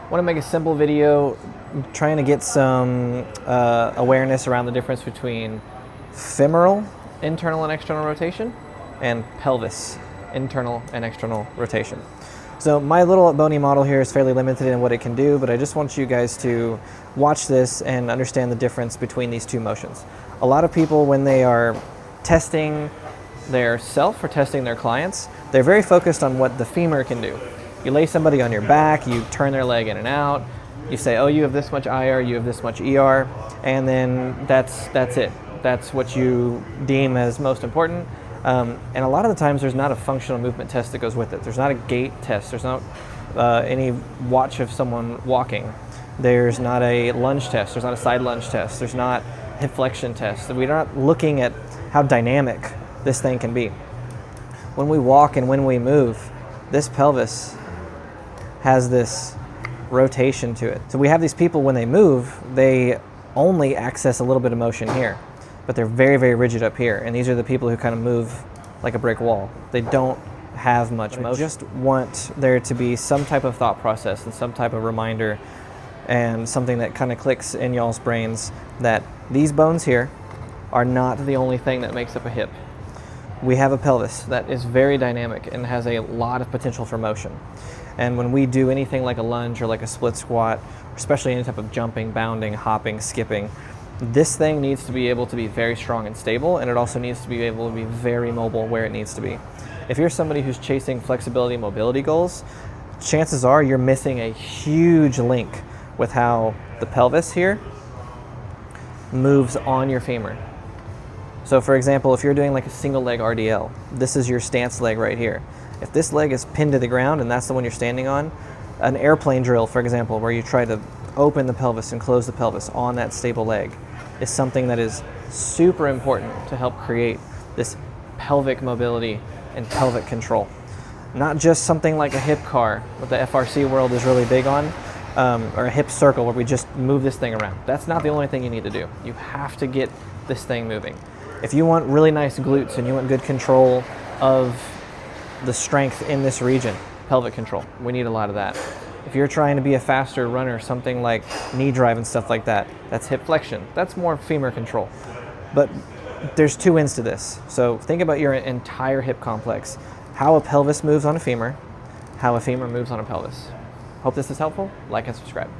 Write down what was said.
Want to make a simple video trying to get some awareness around the difference between femoral internal and external rotation and pelvis internal and external rotation. So my little bony model here is fairly limited in what it can do, but I just want you guys to watch this and understand the difference between these two motions. A lot of people, when they are testing their self or testing their clients, they're very focused on what the femur can do. You lay somebody on your back, you turn their leg in and out, you say, oh, you have this much IR, you have this much ER, and then that's it. That's what you deem as most important. And a lot of the times there's not a functional movement test that goes with it. There's not a gait test. There's not any watch of someone walking. There's not a lunge test. There's not a side lunge test. There's not hip flexion test. We're not looking at how dynamic this thing can be. When we walk and when we move, this pelvis has this rotation to it. So we have these people, when they move, they only access a little bit of motion here, but they're very, very rigid up here. And these are the people who kind of move like a brick wall. They don't have much motion. I just want there to be some type of thought process and some type of reminder and something that kind of clicks in y'all's brains that these bones here are not the only thing that makes up a hip. We have a pelvis that is very dynamic and has a lot of potential for motion. And when we do anything like a lunge or like a split squat, especially any type of jumping, bounding, hopping, skipping, this thing needs to be able to be very strong and stable, and it also needs to be able to be very mobile where it needs to be. If you're somebody who's chasing flexibility and mobility goals, chances are you're missing a huge link with how the pelvis here moves on your femur. So for example, if you're doing like a single leg RDL, this is your stance leg right here. If this leg is pinned to the ground and that's the one you're standing on, an airplane drill, for example, where you try to open the pelvis and close the pelvis on that stable leg, is something that is super important to help create this pelvic mobility and pelvic control. Not just something like a hip car, what the FRC world is really big on, or a hip circle where we just move this thing around. That's not the only thing you need to do. You have to get this thing moving. If you want really nice glutes and you want good control of the strength in this region, pelvic control, we need a lot of that. If you're trying to be a faster runner, something like knee drive and stuff like that, that's hip flexion. That's more femur control. But there's two ends to this. So think about your entire hip complex, how a pelvis moves on a femur, how a femur moves on a pelvis. Hope this is helpful. Like and subscribe.